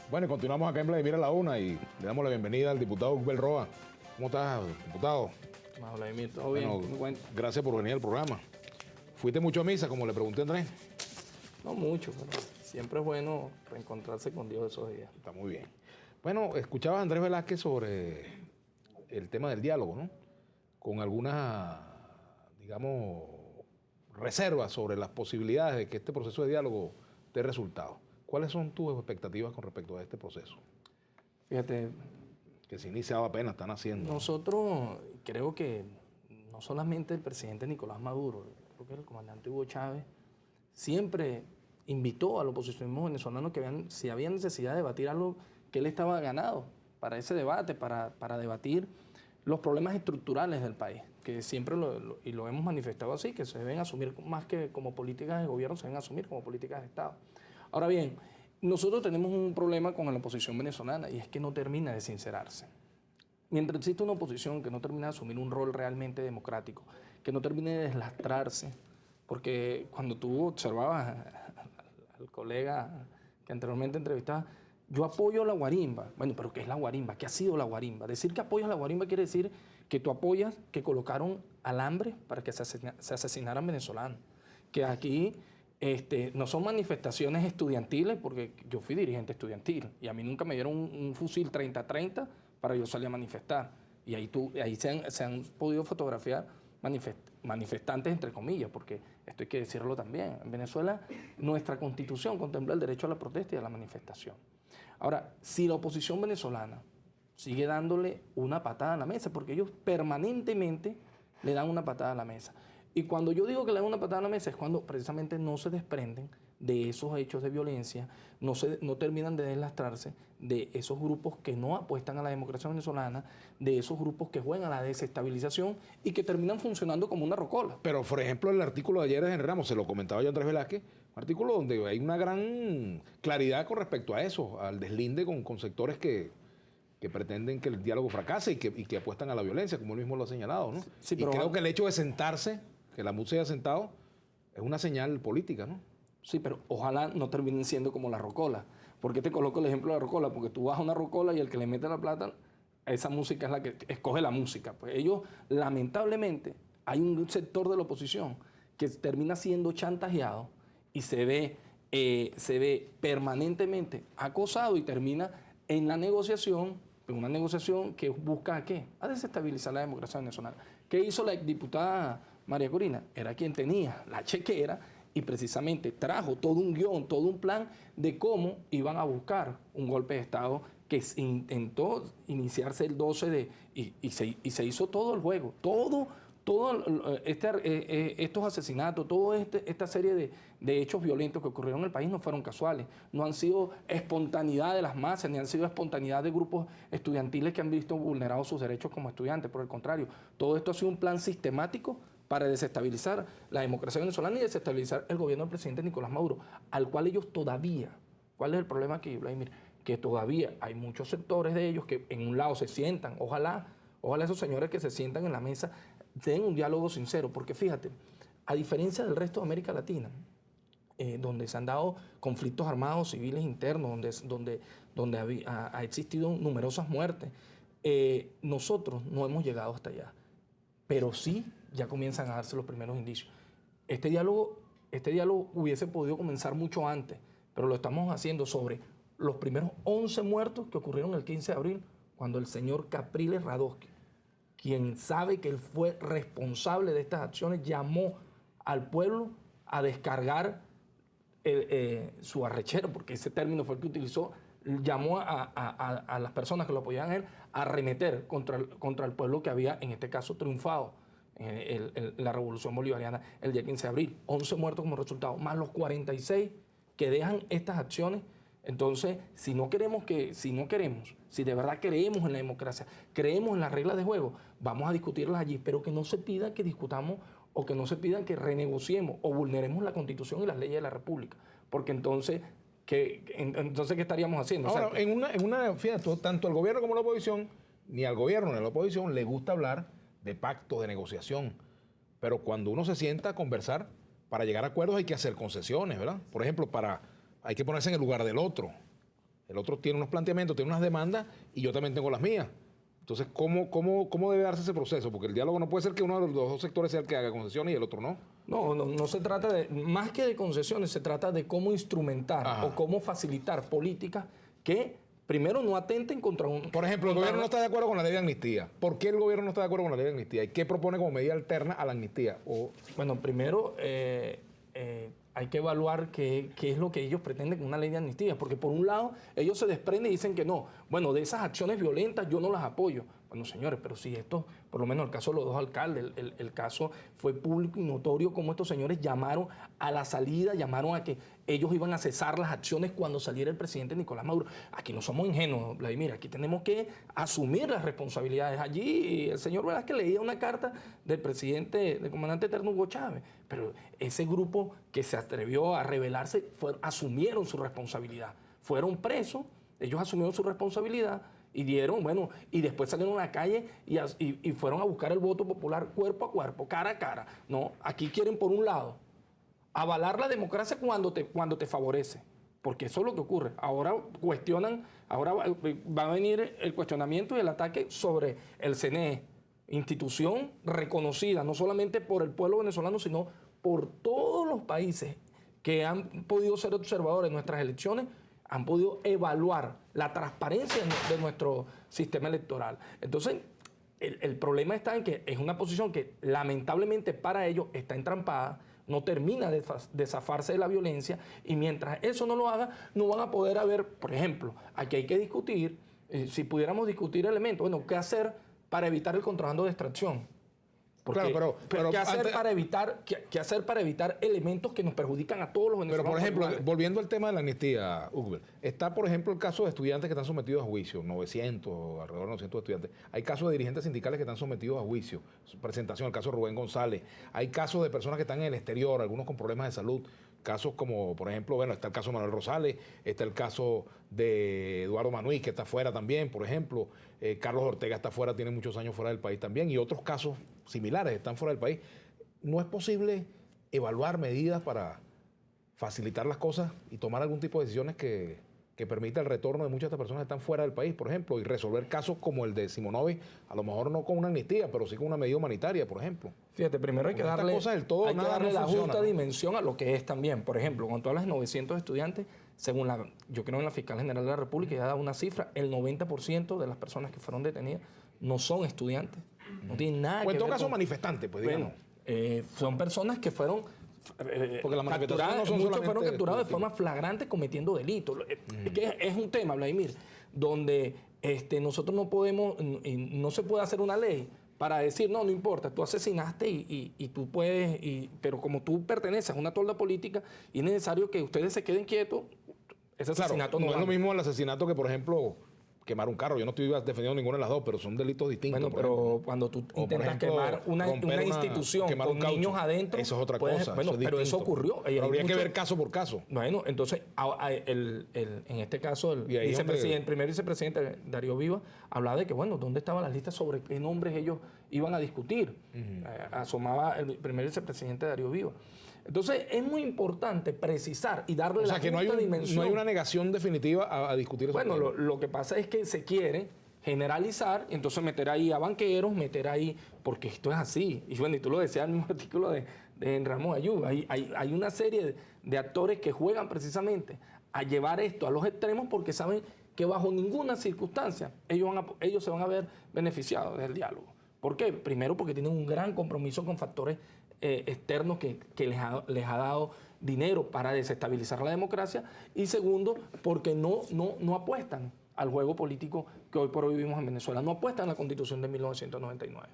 Bueno, y continuamos acá en Vladimir a la una y le damos la bienvenida al diputado Ukbel Roa. ¿Cómo estás, diputado? Hola, Vladimir, ¿todo bien? Bueno, gracias por venir al programa. ¿Fuiste mucho a misa, como le pregunté a Andrés? No mucho, pero siempre es bueno reencontrarse con Dios esos días. Está muy bien. Bueno, escuchabas a Andrés Velázquez sobre el tema del diálogo, ¿no? Con algunas, digamos, reservas sobre las posibilidades de que este proceso de diálogo dé resultados. ¿Cuáles son tus expectativas con respecto a este proceso? Fíjate, Que se iniciaba apenas, están haciendo. nosotros creo que no solamente el presidente Nicolás Maduro, creo que el comandante Hugo Chávez siempre invitó al oposicionismo venezolano que si había necesidad de debatir algo, que él estaba ganado para ese debate, para debatir los problemas estructurales del país, que siempre y lo hemos manifestado así, que se deben asumir más que como políticas de gobierno, se deben asumir como políticas de Estado. Ahora bien, nosotros tenemos un problema con la oposición venezolana y es que no termina de sincerarse. Mientras existe una oposición que no termina de asumir un rol realmente democrático, que no termine de deslastrarse, porque cuando tú observabas al colega que anteriormente entrevistaba, yo apoyo la guarimba. Bueno, pero ¿qué es la guarimba? ¿Qué ha sido la guarimba? Decir que apoyas la guarimba quiere decir que tú apoyas que colocaron alambre para que se asesinaran venezolanos. Que aquí no son manifestaciones estudiantiles, porque yo fui dirigente estudiantil y a mí nunca me dieron un fusil 30-30 para yo salir a manifestar. Y ahí se han podido fotografiar manifestantes, entre comillas, porque esto hay que decirlo también. En Venezuela, nuestra Constitución contempla el derecho a la protesta y a la manifestación. Ahora, si la oposición venezolana sigue dándole una patada a la mesa, porque ellos permanentemente le dan una patada a la mesa. Y cuando yo digo que le dan una patada a la mesa es cuando precisamente no se desprenden de esos hechos de violencia, no terminan de deslastrarse de esos grupos que no apuestan a la democracia venezolana, de esos grupos que juegan a la desestabilización y que terminan funcionando como una rocola. Pero, por ejemplo, el artículo de ayer de Henry Ramos, se lo comentaba yo a Andrés Velázquez, un artículo donde hay una gran claridad con respecto a eso, al deslinde con sectores que pretenden que el diálogo fracase y que apuestan a la violencia, como él mismo lo ha señalado, ¿no? Sí, y pero creo que el hecho de sentarse, que la MUD se haya sentado, es una señal política, ¿no? Sí, pero ojalá no terminen siendo como la rocola. ¿Por qué te coloco el ejemplo de la rocola? Porque tú vas a una rocola y el que le mete la plata, esa música es la que escoge la música. Pues ellos, lamentablemente, hay un sector de la oposición que termina siendo chantajeado y se ve permanentemente acosado y termina en la negociación, una negociación que busca ¿a qué? A desestabilizar la democracia venezolana. ¿Qué hizo la exdiputada María Corina? Era quien tenía la chequera y precisamente trajo todo un guión, todo un plan de cómo iban a buscar un golpe de Estado que intentó iniciarse el 12 y se hizo todo el juego, estos asesinatos, toda esta serie de hechos violentos que ocurrieron en el país no fueron casuales, no han sido espontaneidad de las masas, ni han sido espontaneidad de grupos estudiantiles que han visto vulnerados sus derechos como estudiantes. Por el contrario, todo esto ha sido un plan sistemático para desestabilizar la democracia venezolana y desestabilizar el gobierno del presidente Nicolás Maduro, al cual ellos todavía, ¿cuál es el problema aquí, Vladimir? Que todavía hay muchos sectores de ellos que en un lado se sientan, ojalá esos señores que se sientan en la mesa den un diálogo sincero, porque fíjate, a diferencia del resto de América Latina, donde se han dado conflictos armados civiles internos, donde ha existido numerosas muertes, nosotros no hemos llegado hasta allá, pero sí ya comienzan a darse los primeros indicios. Este diálogo hubiese podido comenzar mucho antes, pero lo estamos haciendo sobre los primeros 11 muertos que ocurrieron el 15 de abril, cuando el señor Capriles Radosky, quien sabe que él fue responsable de estas acciones, llamó al pueblo a descargar su arrechera, porque ese término fue el que utilizó, llamó a las personas que lo apoyaban a él a arremeter contra el pueblo que había, en este caso, triunfado en la Revolución Bolivariana el día 15 de abril. 11 muertos como resultado, más los 46 que dejan estas acciones. Entonces, si de verdad creemos en la democracia, creemos en las reglas de juego, vamos a discutirlas allí, pero que no se pida que discutamos o que no se pidan que renegociemos o vulneremos la Constitución y las leyes de la República, porque entonces, ¿qué estaríamos haciendo? Ahora, fíjate, tanto el gobierno como la oposición, ni al gobierno ni a la oposición le gusta hablar de pacto, de negociación, pero cuando uno se sienta a conversar, para llegar a acuerdos hay que hacer concesiones, ¿verdad? Por ejemplo, hay que ponerse en el lugar del otro. El otro tiene unos planteamientos, tiene unas demandas y yo también tengo las mías. Entonces, ¿cómo debe darse ese proceso? Porque el diálogo no puede ser que uno de los dos sectores sea el que haga concesiones y el otro no. No se trata de, más que de concesiones, se trata de cómo instrumentar o cómo facilitar políticas que primero no atenten contra un... Por ejemplo, el gobierno no está de acuerdo con la ley de amnistía. ¿Por qué el gobierno no está de acuerdo con la ley de amnistía? ¿Y qué propone como medida alterna a la amnistía? Bueno, primero hay que evaluar qué es lo que ellos pretenden con una ley de amnistía, porque por un lado ellos se desprenden y dicen que no, bueno, de esas acciones violentas yo no las apoyo. Bueno, señores, pero si esto, por lo menos el caso de los dos alcaldes, el caso fue público y notorio cómo estos señores llamaron a la salida, llamaron a que ellos iban a cesar las acciones cuando saliera el presidente Nicolás Maduro. Aquí no somos ingenuos, Vladimir, aquí tenemos que asumir las responsabilidades. Allí el señor Velázquez leía una carta del presidente, del comandante eterno Hugo Chávez, pero ese grupo que se atrevió a rebelarse asumieron su responsabilidad, fueron presos, ellos asumieron su responsabilidad y dieron, bueno, y después salieron a la calle y fueron a buscar el voto popular cuerpo a cuerpo, cara a cara. No, aquí quieren por un lado avalar la democracia cuando te favorece, porque eso es lo que ocurre. Ahora cuestionan, ahora va a venir el cuestionamiento y el ataque sobre el CNE, institución reconocida no solamente por el pueblo venezolano, sino por todos los países que han podido ser observadores de nuestras elecciones, han podido evaluar la transparencia de nuestro sistema electoral. Entonces, el problema está en que es una posición que lamentablemente para ellos está entrampada, no termina de zafarse de la violencia, y mientras eso no lo haga, no van a poder haber, por ejemplo, aquí hay que discutir, si pudiéramos discutir elementos, bueno, ¿qué hacer para evitar el contrabando de extracción? Porque, claro, pero ¿qué hacer para evitar elementos que nos perjudican a todos los venezolanos? Pero, por ejemplo, volviendo al tema de la amnistía, Hugo, está, por ejemplo, el caso de estudiantes que están sometidos a juicio, 900, alrededor de 900 estudiantes. Hay casos de dirigentes sindicales que están sometidos a juicio, presentación, el caso de Rubén González. Hay casos de personas que están en el exterior, algunos con problemas de salud. Casos como, por ejemplo, bueno, está el caso de Manuel Rosales, está el caso de Eduardo Manuí, que está fuera también, por ejemplo. Carlos Ortega está fuera, tiene muchos años fuera del país también, y otros casos similares están fuera del país. ¿No es posible evaluar medidas para facilitar las cosas y tomar algún tipo de decisiones que permita el retorno de muchas de estas personas que están fuera del país, por ejemplo, y resolver casos como el de Simonovic, a lo mejor no con una amnistía, pero sí con una medida humanitaria, por ejemplo? Fíjate, primero hay que darle, la justa dimensión a lo que es también. Por ejemplo, cuando tú hablas de 900 estudiantes, según yo creo en la Fiscal General de la República, ya da una cifra, el 90% de las personas que fueron detenidas no son estudiantes, no tienen nada que ver. O en todo caso manifestantes, pues digamos. Son personas que fueron porque la manifestación muchos fueron capturados de forma flagrante cometiendo delitos. Es que es un tema, Vladimir, donde nosotros no podemos, no se puede hacer una ley para decir, no importa, tú asesinaste y tú puedes, pero como tú perteneces a una tolda política y es necesario que ustedes se queden quietos, ese asesinato no es lo mismo el asesinato que, por ejemplo, quemar un carro. Yo no estoy defendiendo ninguna de las dos, pero son delitos distintos. Bueno, pero cuando tú intentas quemar una institución con niños adentro... Eso es otra cosa. Bueno, pero eso ocurrió. Pero habría que ver caso por caso. Bueno, entonces, en este caso, el primer vicepresidente Darío Viva hablaba de que, bueno, ¿dónde estaban las listas sobre qué nombres ellos iban a discutir? Asomaba el primer vicepresidente Darío Viva. Entonces, es muy importante precisar y darle la justa dimensión. No hay una negación definitiva a discutir eso. Bueno, lo que pasa es que se quiere generalizar y entonces meter ahí a banqueros, meter ahí, porque esto es así. Y bueno, y tú lo decías en el mismo artículo de Ramón Ayub, hay una serie de actores que juegan precisamente a llevar esto a los extremos porque saben que bajo ninguna circunstancia ellos se van a ver beneficiados del diálogo. ¿Por qué? Primero porque tienen un gran compromiso con factores externos que les ha dado dinero para desestabilizar la democracia, y segundo, porque no apuestan al juego político que hoy por hoy vivimos en Venezuela, no apuestan a la Constitución de 1999.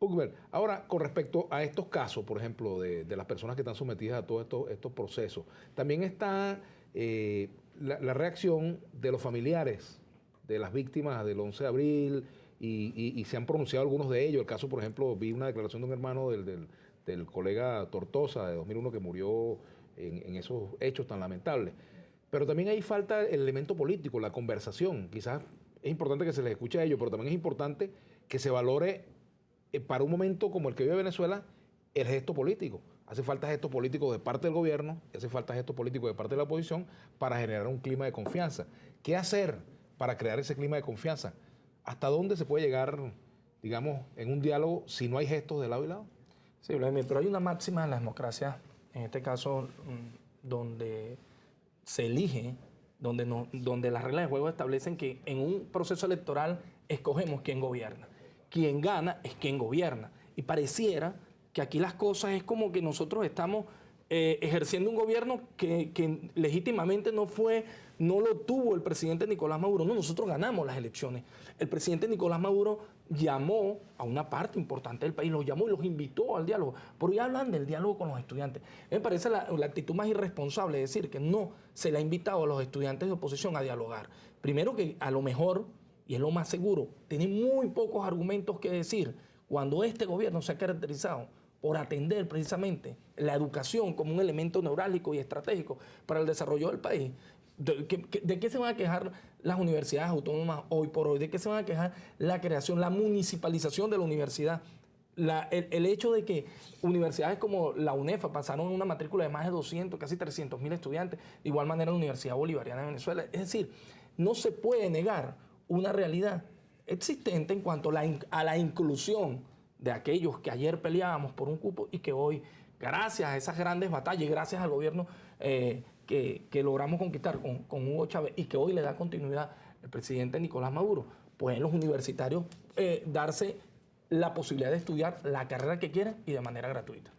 Hugbert, ahora con respecto a estos casos, por ejemplo, de las personas que están sometidas a todos estos procesos, también está la reacción de los familiares de las víctimas del 11 de abril y se han pronunciado algunos de ellos. El caso, por ejemplo, vi una declaración de un hermano del colega Tortosa de 2001 que murió en esos hechos tan lamentables. Pero también ahí falta el elemento político, la conversación. Quizás es importante que se les escuche a ellos, pero también es importante que se valore para un momento como el que vive Venezuela el gesto político. Hace falta gestos políticos de parte del gobierno y hace falta gestos políticos de parte de la oposición para generar un clima de confianza. ¿Qué hacer para crear ese clima de confianza? ¿Hasta dónde se puede llegar, digamos, en un diálogo si no hay gestos de lado y lado? Sí, Vladimir, pero hay una máxima en la democracia, en este caso, donde se elige, donde las reglas de juego establecen que en un proceso electoral escogemos quién gobierna. Quien gana es quien gobierna. Y pareciera que aquí las cosas es como que nosotros estamos ejerciendo un gobierno que legítimamente no lo tuvo el presidente Nicolás Maduro. No, nosotros ganamos las elecciones. El presidente Nicolás Maduro llamó a una parte importante del país, los llamó y los invitó al diálogo. Pero ya hablan del diálogo con los estudiantes. Me parece la actitud más irresponsable decir que no se le ha invitado a los estudiantes de oposición a dialogar. Primero que a lo mejor, y es lo más seguro, tienen muy pocos argumentos que decir cuando este gobierno se ha caracterizado por atender precisamente la educación como un elemento neurálgico y estratégico para el desarrollo del país. ¿De qué se van a quejar las universidades autónomas hoy por hoy? ¿De qué se van a quejar la creación, la municipalización de la universidad? El hecho de que universidades como la UNEFA pasaron una matrícula de más de 200, casi 300.000 estudiantes, de igual manera la Universidad Bolivariana de Venezuela. Es decir, no se puede negar una realidad existente en cuanto a la inclusión de aquellos que ayer peleábamos por un cupo y que hoy, gracias a esas grandes batallas y gracias al gobierno que logramos conquistar con Hugo Chávez y que hoy le da continuidad el presidente Nicolás Maduro, pueden los universitarios darse la posibilidad de estudiar la carrera que quieran y de manera gratuita.